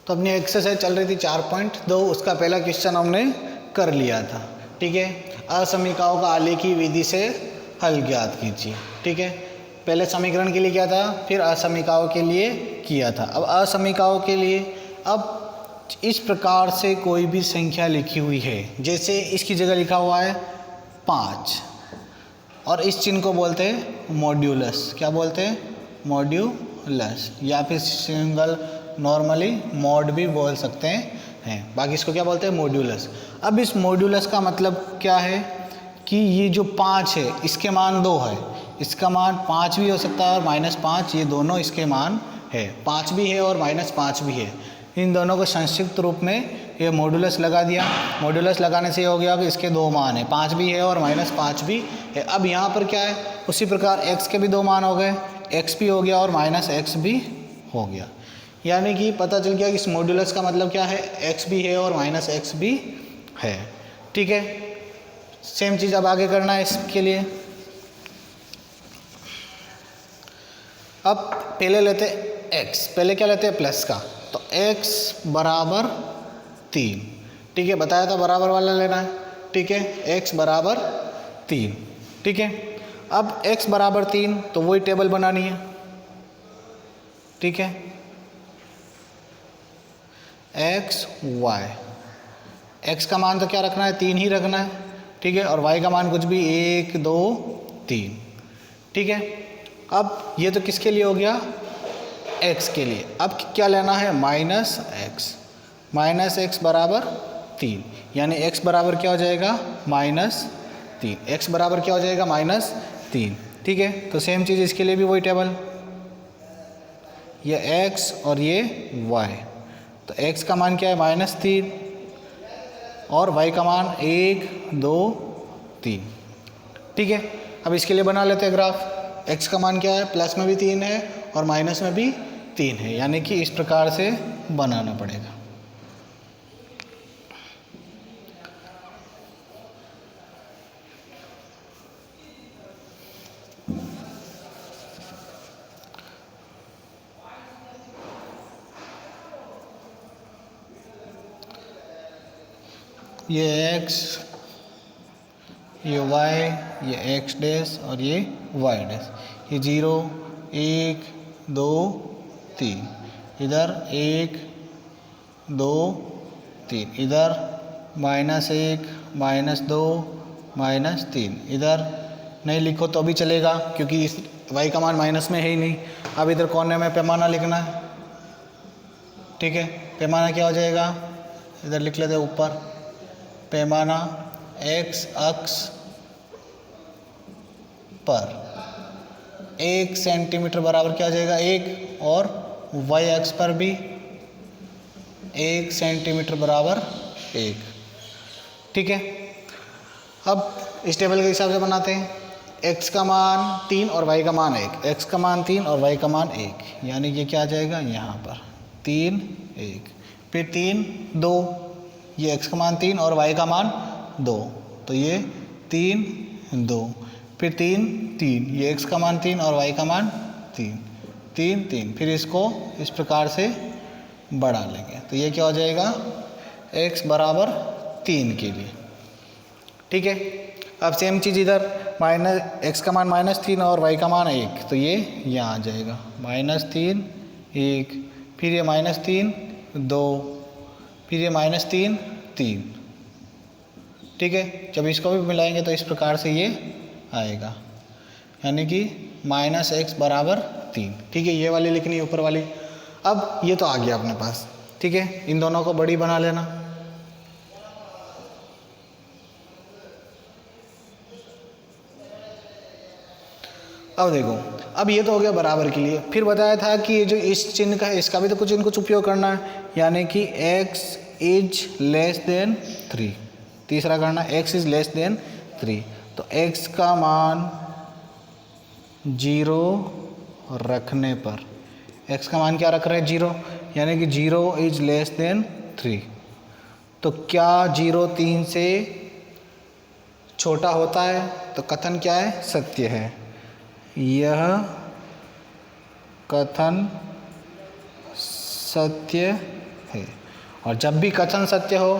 तो अपनी एक्सरसाइज चल रही थी 4.2, उसका पहला क्वेश्चन हमने कर लिया था। ठीक है, असमीकाओं का आलेखी विधि से हल ज्ञात कीजिए। ठीक है, पहले समीकरण के लिए क्या था, फिर असमीकाओं के लिए किया था। अब असमीकाओं के लिए, अब इस प्रकार से कोई भी संख्या लिखी हुई है, जैसे इसकी जगह लिखा हुआ है 5 और इस चिन्ह को बोलते हैं मॉड्यूलस। क्या बोलते हैं? मॉड्यूलस, या फिर सिंगल नॉर्मली मॉड भी बोल सकते हैं, बाकी इसको क्या बोलते हैं? मॉड्यूलस। अब इस मॉड्यूलस का मतलब क्या है कि ये जो 5 है इसके मान 2 है, इसका मान 5 भी हो सकता है और -5, ये दोनों इसके मान है, 5 भी है और -5 भी है। इन दोनों को संक्षिप्त रूप में ये मॉड्यूलस लगा दिया। मॉड्यूलस लगाने से ये हो गया कि इसके 2 मान है, 5 भी है और -5 भी है। अब यहाँ पर क्या है, उसी प्रकार x के भी 2 मान हो गए, x भी हो गया और -x भी हो गया। यानी कि पता चल गया कि इस मॉड्यूलस का मतलब क्या है, x भी है और -x भी है। ठीक है, सेम चीज़ अब आगे करना है इसके लिए। अब पहले लेते x, पहले क्या लेते हैं? प्लस का, तो x बराबर 3। ठीक है, बताया था बराबर वाला लेना है। ठीक है, x बराबर 3। ठीक है, अब x बराबर 3 तो वही टेबल बनानी है। ठीक है, x y, x का मान तो क्या रखना है? 3 ही रखना है। ठीक है, और y का मान कुछ भी 1 2 3। ठीक है, अब ये तो किसके लिए हो गया? x के लिए। अब क्या लेना है? -x, -x बराबर 3, यानी x बराबर क्या हो जाएगा? -3। x बराबर क्या हो जाएगा? -3। ठीक है, तो सेम चीज़ इसके लिए भी वही टेबल, ये x और ये y। तो x का मान क्या है? -3 और y का मान 1 2 3। ठीक है, अब इसके लिए बना लेते हैं ग्राफ। x का मान क्या है? प्लस में भी 3 है और माइनस में भी 3 है, यानी कि इस प्रकार से बनाना पड़ेगा। ये x, ये y, ये x डैश और ये y डैश, ये 0 1 2 3, इधर 1 2 3, इधर -1 -2 -3, इधर नहीं लिखो तो भी चलेगा क्योंकि इस y का मान माइनस में है ही नहीं। अब इधर कोने में पैमाना लिखना है। ठीक है, पैमाना क्या हो जाएगा? इधर लिख लेते हैं ऊपर, पैमाना x अक्ष पर 1 सेंटीमीटर बराबर क्या हो जाएगा? 1, और y अक्ष पर भी 1 सेंटीमीटर बराबर 1। ठीक है, अब इस टेबल के हिसाब से बनाते हैं। x का मान 3 और y का मान 1, x का मान 3 और y का मान 1, यानी ये क्या आ जाएगा? यहाँ पर 3 1, फिर 3 2, ये x का मान 3 और y का मान 2, तो ये 3 2, फिर 3 3, ये x का मान 3 और y का मान 3 3 3, फिर इसको इस प्रकार से बढ़ा लेंगे तो ये क्या हो जाएगा? x बराबर 3 के लिए। ठीक है, अब सेम चीज़ इधर x का मान -3 और y का मान 1, तो ये यहाँ आ जाएगा -3 1, फिर ये -3 2, फिर ये -3 3। ठीक है, जब इसको भी मिलाएंगे तो इस प्रकार से ये आएगा, यानी कि -x बराबर 3। ठीक है, ये वाली लिखनी है ऊपर वाली। अब ये तो आ गया अपने पास। ठीक है, इन दोनों को बड़ी बना लेना। अब देखो, अब ये तो हो गया बराबर के लिए। फिर बताया था कि ये जो इस चिन्ह का है इसका भी तो कुछ इनको उपयोग करना है, यानी कि x इज लेस देन 3। तीसरा करना x इज लेस देन 3, तो x का मान 0 रखने पर, x का मान क्या रख रहे हैं? 0, यानी कि 0 इज लेस देन 3। तो क्या 0 3 से छोटा होता है? तो कथन क्या है? सत्य है। यह कथन सत्य है। और जब भी कथन सत्य हो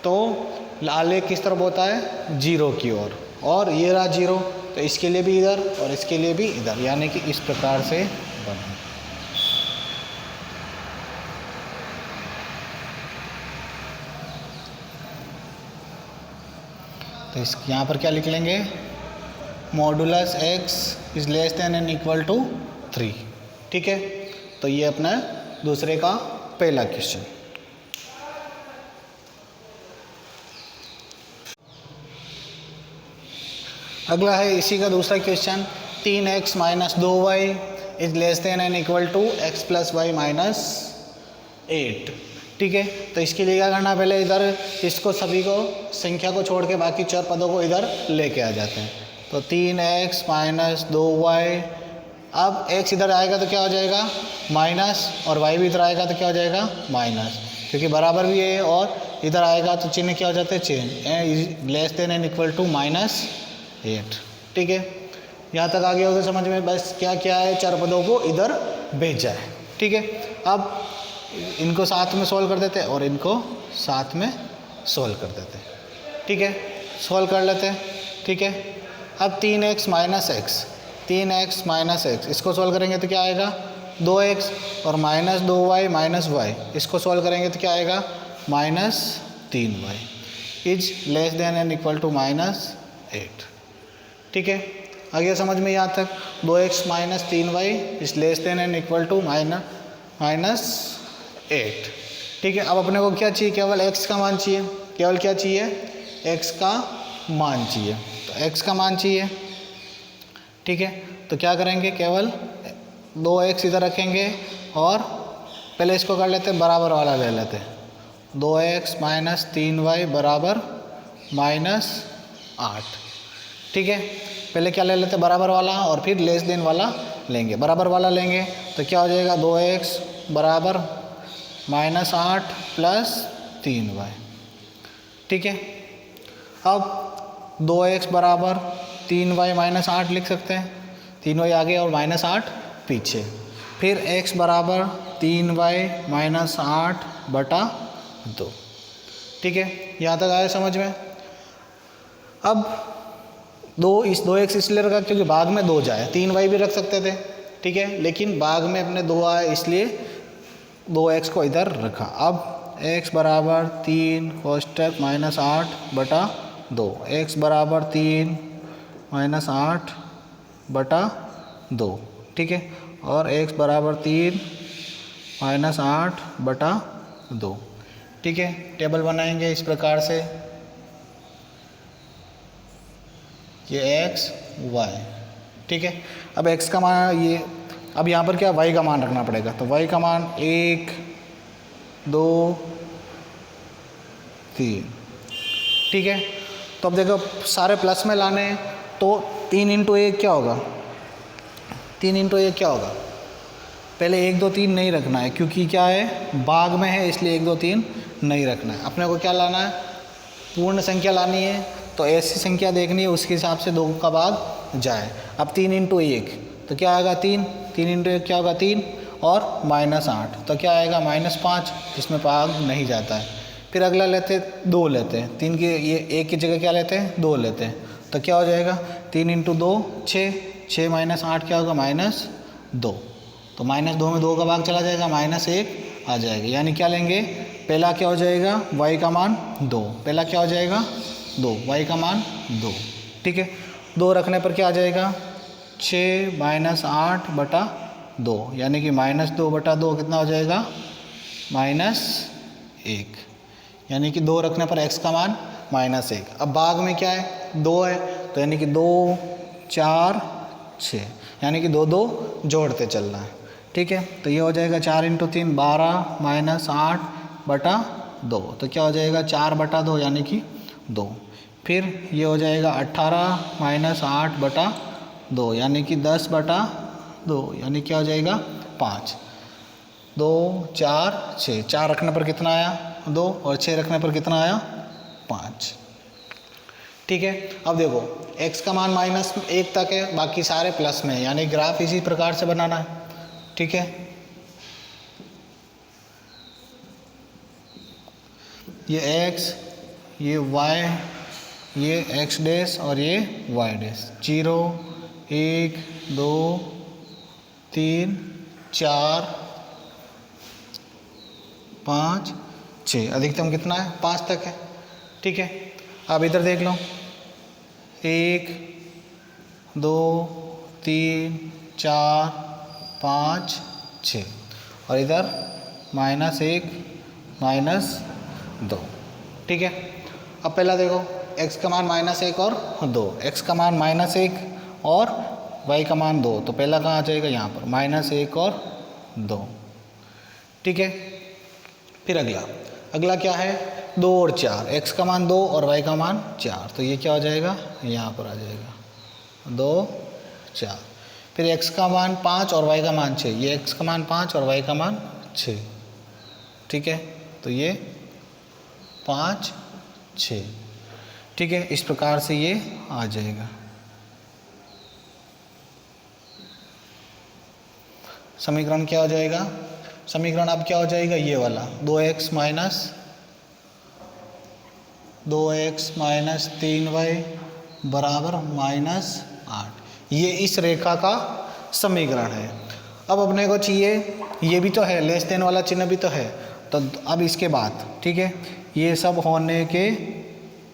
तो आलेख किस तरफ होता है, जीरो की ओर, और ये रहा जीरो, तो इसके लिए भी इधर और इसके लिए भी इधर, यानी कि इस प्रकार से बना। तो इस यहाँ पर क्या लिख लेंगे, modulus x is less than and equal to 3। ठीक है, तो ये अपना दूसरे का पहला क्वेश्चन। अगला है इसी का दूसरा question, 3x minus 2y is less than and equal to x plus y minus 8। ठीक है, तो इसके लिए क्या करना है, पहले इधर इसको सभी को संख्या को छोड़ के बाकी चार पदों को इधर लेके आ जाते हैं। तो 3x माइनस 2y, अब x इधर आएगा तो क्या हो जाएगा माइनस, और y भी इधर आएगा तो क्या हो जाएगा माइनस, क्योंकि बराबर भी है, और इधर आएगा तो चिन्ह क्या हो जाते हैं change, less than and equal to minus 8। ठीक है, यहाँ तक आगे होगा समझ में, बस क्या क्या है, चार पदों को इधर भेजा है। ठीक है, अब इनको साथ में सॉल्व कर देते हैं और इनको साथ में सॉल्व कर देते हैं। ठीक है, सॉल्व कर लेते हैं। ठीक है, अब 3x minus x, 3x minus x, इसको सॉल्व करेंगे तो क्या आएगा 2x, और माइनस 2y माइनस y, इसको सॉल्व करेंगे तो क्या आएगा minus 3y is less than and equal to minus 8। ठीक है, आगे समझ में यहाँ तक, 2x minus 3y is less than and equal to minus 8। ठीक है, अब अपने को क्या चाहिए, केवल x का मान चाहिए, केवल क्या चाहिए, x का मान चाहिए, तो x का मान चाहिए। ठीक है, तो क्या करेंगे, केवल 2x इधर रखेंगे और पहले इसको कर लेते हैं बराबर वाला ले लेते हैं, 2x माइनस 3y बराबर माइनस 8। ठीक है, पहले क्या ले लेते हैं बराबर वाला, और फिर लेस देन वाला लेंगे। बराबर वाला लेंगे तो क्या हो जाएगा 2x बराबर माइनस 8 प्लस 3y। ठीक है, अब 2x बराबर 3y माइनस 8 लिख सकते हैं, 3y आगे और माइनस 8 पीछे, फिर x बराबर 3y माइनस 8 बटा 2। ठीक है, यहाँ तक आया समझ में। अब 2x इसलिए रखा क्योंकि भाग में 2 जाए, 3y भी रख सकते थे। ठीक है, लेकिन भाग में अपने 2 आए इसलिए 2x को इधर रखा। अब x बराबर 3 कोष्टक माइनस 8 बटा 2, x बराबर 3 माइनस 8 बटा 2। ठीक है, और x बराबर 3 माइनस 8 बटा 2। ठीक है, टेबल बनाएंगे इस प्रकार से, ये x y। ठीक है, अब x का मान ये, अब यहाँ पर क्या y का मान रखना पड़ेगा, तो y का मान 1 2 3। ठीक है, तो अब देखो सारे प्लस में लाने हैं, तो 3 इंटू 1 क्या होगा, 3 इंटू 1 क्या होगा, पहले 1 2 3 नहीं रखना है क्योंकि क्या है भाग में है, इसलिए 1 2 3 नहीं रखना है। अपने को क्या लाना है, पूर्ण संख्या लानी है, तो ऐसी संख्या देखनी है उसके हिसाब से 2 का भाग जाए। अब 3 इंटू 1 तो क्या आएगा 3, 3 इंटू 1 क्या होगा 3, और माइनस 8 तो क्या आएगा माइनस 5, इसमें भाग नहीं जाता है। फिर अगला लेते 2 लेते हैं, 3 के ये 1 की जगह क्या लेते हैं 2 लेते हैं, तो क्या हो जाएगा 3 इंटू 2 6, 6 माइनस 8 क्या होगा माइनस 2, तो माइनस 2 में 2 का भाग चला जाएगा, माइनस 1 आ जाएगा। यानी क्या लेंगे, पहला क्या हो जाएगा y का मान 2, पहला क्या हो जाएगा 2, y का मान 2। ठीक है, 2 रखने पर क्या आ जाएगा 6 माइनस 8 बटा 2, यानी कि माइनस 2 बटा 2 कितना हो जाएगा माइनस 1, यानी कि 2 रखने पर x का मान माइनस 1। अब भाग में क्या है 2 है, तो यानी कि 2 4 6, यानी कि 2 2 जोड़ते चलना है। ठीक है, तो ये हो जाएगा 4 इंटू 3 12 माइनस 8 बटा 2, तो क्या हो जाएगा 4 बटा 2 यानी कि 2। फिर ये हो जाएगा 18 माइनस 8 बटा 2 यानी कि 10 बटा 2, यानी क्या हो जाएगा 5। 2 4 6, 4 रखने पर कितना आया 2, और 6 रखने पर कितना आया 5। ठीक है, अब देखो x का मान माइनस 1 तक है, बाकी सारे प्लस में है, यानी ग्राफ इसी प्रकार से बनाना है। ठीक है, ये x, ये y, ये x डैश और ये y डैश। 0 1 2 3 4 5 6, अधिकतम कितना है 5 तक है। ठीक है, अब इधर देख लो 1 2 3 4 5 6 और इधर -1 -2। ठीक है, अब पहला देखो x का मान -1 और 2, x का मान -1 और y का मान 2, तो पहला कहाँ आ जाएगा यहाँ पर -1 और 2। ठीक है, फिर अगला क्या है 2 और 4, x का मान 2 और y का मान 4, तो ये क्या हो जाएगा यहाँ पर आ जाएगा 2 4। फिर x का मान 5 और y का मान 6, ये x का मान 5 और y का मान 6। ठीक है, तो ये 5 6। ठीक है, इस प्रकार से ये आ जाएगा। समीकरण क्या हो जाएगा, समीकरण अब क्या हो जाएगा ये वाला 2x माइनस 3y बराबर -8, ये इस रेखा का समीकरण है। अब अपने को चाहिए, ये भी तो है लेस देन वाला चिन्ह भी तो है, तो अब इसके बाद ठीक है, ये सब होने के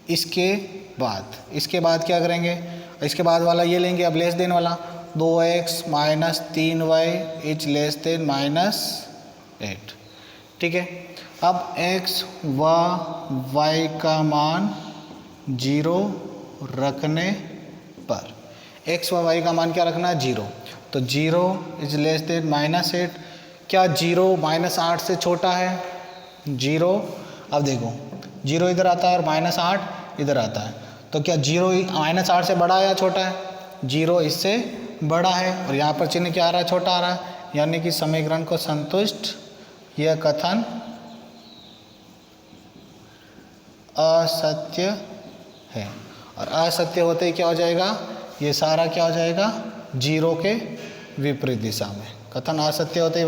इसके बाद क्या करेंगे, इसके बाद वाला ये लेंगे अब लेस देन वाला 2x minus 3y is less then -8। ठीक है, अब x व y का मान 0 रखने पर, x व y का मान क्या रखना है 0, तो 0 इज लेस देन -8। क्या 0 -8 से छोटा है 0? अब देखो 0 इधर आता है और -8 इधर आता है, तो क्या 0 -8 से बड़ा है या छोटा है? 0 इससे बड़ा है और यहाँ पर चिन्ह क्या आ रहा है छोटा आ रहा है, यानी कि समीकरण को संतुष्ट यह कथन असत्य है। और असत्य होते ही क्या हो जाएगा, ये सारा क्या हो जाएगा 0 के विपरीत दिशा में। कथन असत्य होते ही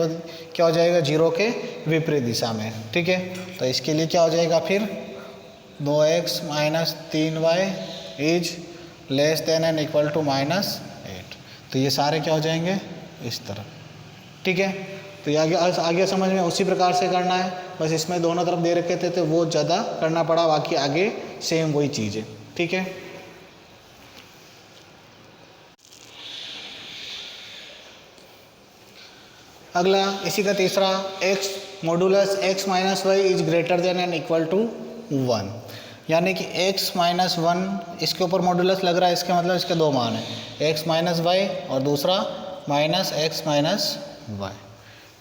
क्या हो जाएगा 0 के विपरीत दिशा में। ठीक है, तो इसके लिए क्या हो जाएगा फिर 2x minus 3y is less than and equal to -8, तो ये सारे क्या हो जाएंगे इस तरह। ठीक है, तो ये आगे समझ में उसी प्रकार से करना है, बस इसमें दोनों तरफ दे रखे थे तो वो ज़्यादा करना पड़ा, बाकी आगे सेम वही चीज़ है। ठीक है, अगला इसी का तीसरा x modulus x minus y is greater than and equal to 1, यानी कि x माइनस 1 इसके ऊपर मॉडुलस लग रहा है, इसका मतलब इसके दो मान है, x माइनस वाई और दूसरा माइनस x माइनस वाई।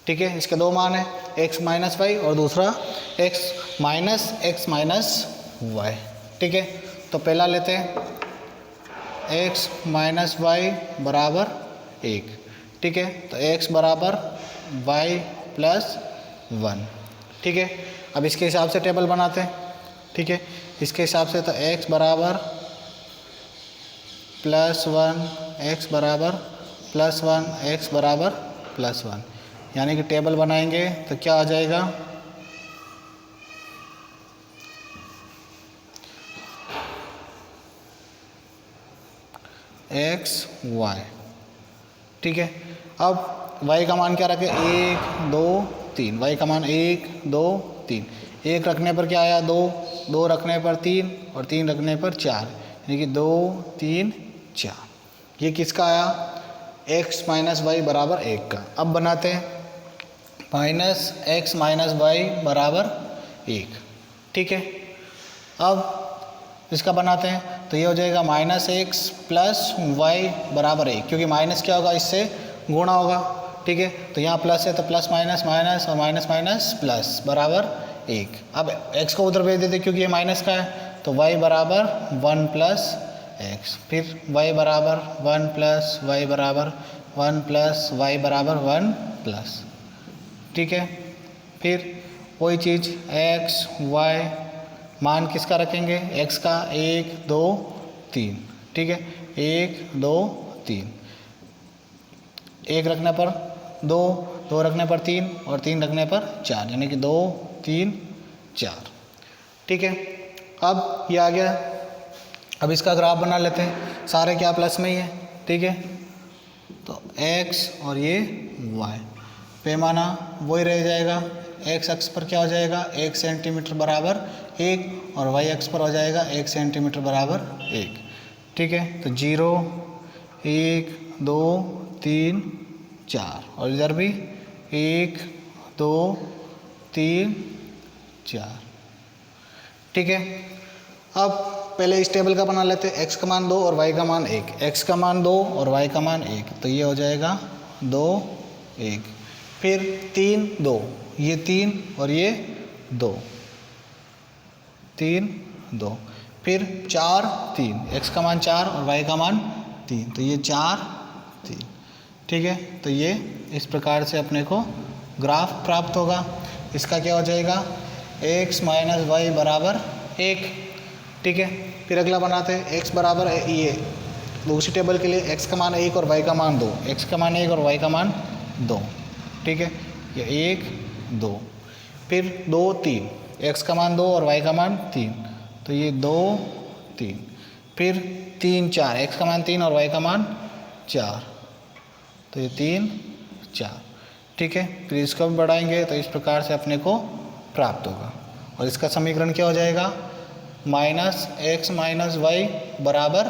ठीक है, इसके दो मान है, x माइनस वाई और दूसरा x माइनस वाई। ठीक है, तो पहला लेते हैं x माइनस वाई बराबर 1। ठीक है, तो x बराबर y प्लस 1। ठीक है, अब इसके हिसाब से टेबल बनाते हैं। ठीक है, इसके हिसाब से तो x बराबर +1, x बराबर +1, x बराबर +1, यानी कि टेबल बनाएंगे तो क्या आ जाएगा x y। ठीक है, अब y का मान क्या रखें 1 2 3, y का मान 1 2 3, 1 रखने पर क्या आया 2, 2 रखने पर 3 और 3 रखने पर 4, यानी कि 2 3 4। ये किसका आया x माइनस वाई बराबर 1 का। अब बनाते हैं माइनस x माइनस वाई बराबर 1। ठीक है, अब इसका बनाते हैं तो ये हो जाएगा -x प्लस वाई बराबर 1, क्योंकि माइनस क्या होगा इससे गुणा होगा। ठीक है, तो यहाँ प्लस है तो प्लस माइनस माइनस और माइनस माइनस प्लस बराबर 1। अब x को उधर भेज देते क्योंकि ये माइनस का है, तो y बराबर 1 प्लस x, फिर y बराबर 1 प्लस y बराबर 1 प्लस y बराबर 1 प्लस। ठीक है, फिर वही चीज़ x y मान किसका रखेंगे x का 1 2 3। ठीक है, 1 2 3, 1 रखने पर 2, 2 रखने पर 3 और 3 रखने पर 4, यानी कि 2 3 4। ठीक है, अब ये आ गया। अब इसका ग्राफ बना लेते हैं, सारे क्या प्लस में ही है, ठीक है। तो x और ये y, पैमाना वही रह जाएगा, x अक्ष पर क्या हो जाएगा 1 सेंटीमीटर बराबर 1 और y अक्ष पर हो जाएगा 1 सेंटीमीटर बराबर 1, ठीक है। तो 0 1 2 3 4 और इधर भी 1 2 3 4, ठीक है। अब पहले इस टेबल का बना लेते हैं, x का मान 2 और y का मान 1, x का मान 2 और y का मान 1, तो ये हो जाएगा 2 1, फिर 3 2, ये 3 और ये 2 3 2, फिर 4 3, x का मान 4 और y का मान 3, तो ये 4 3, ठीक है। तो ये इस प्रकार से अपने को ग्राफ प्राप्त होगा। इसका क्या हो जाएगा x माइनस वाई बराबर 1, ठीक है। फिर अगला बनाते हैं, x बराबर ये दूसरी टेबल के लिए x का मान 1 और y का मान 2, x का मान 1 और y का मान 2, ठीक है। ये 1 2, फिर 2 3, x का मान 2 और y का मान 3, तो ये 2 3, फिर 3 4, x का मान 3 और y का मान 4, तो ये 3 4, ठीक है। फिर इसको भी बढ़ाएंगे तो इस प्रकार से अपने को प्राप्त होगा, और इसका समीकरण क्या हो जाएगा माइनस एक्स माइनस वाई बराबर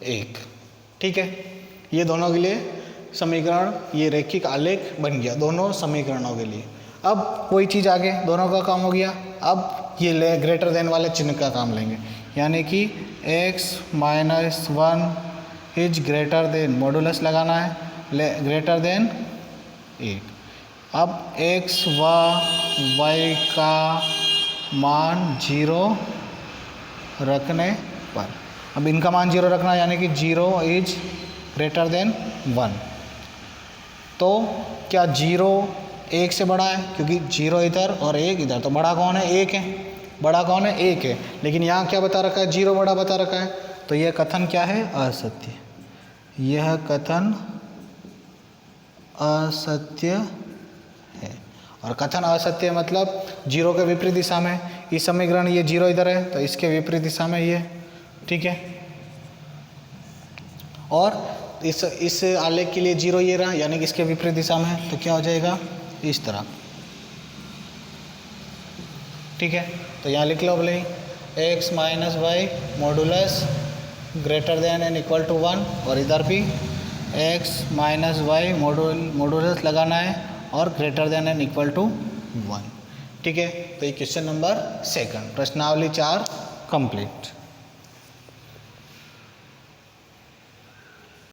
1, ठीक है। ये दोनों के लिए समीकरण, ये रैखिक आलेख बन गया दोनों समीकरणों के लिए। अब वही चीज़ आगे दोनों का काम हो गया, अब ये ग्रेटर देन वाले चिन्ह का काम लेंगे, यानी कि x minus 1 is greater then, modulus लगाना है, ग्रेटर देन 1। अब x व y का मान 0 रखने पर, अब इनका मान 0 रखना, यानी कि 0 इज ग्रेटर देन 1, तो क्या 0 1 से बड़ा है, क्योंकि 0 इधर और 1 इधर, तो बड़ा कौन है 1 है, बड़ा कौन है 1 है। लेकिन यहाँ क्या बता रखा है 0 बड़ा बता रखा है, तो यह कथन क्या है असत्य, यह कथन असत्य है। और कथन असत्य मतलब 0 के विपरीत दिशा में, इस समीकरण ये 0 इधर है तो इसके विपरीत दिशा में ये, ठीक है। और इस आलेख के लिए 0 ये रहा, यानी कि इसके विपरीत दिशा में है, तो क्या हो जाएगा इस तरह, ठीक है। तो यहाँ लिख लो बोले x minus y modulus greater than and equal to 1, और इधर भी x माइनस वाई मॉडुलस लगाना है और greater than and equal to 1, ठीक है। तो ये क्वेश्चन नंबर 2, प्रश्नावली 4 कंप्लीट।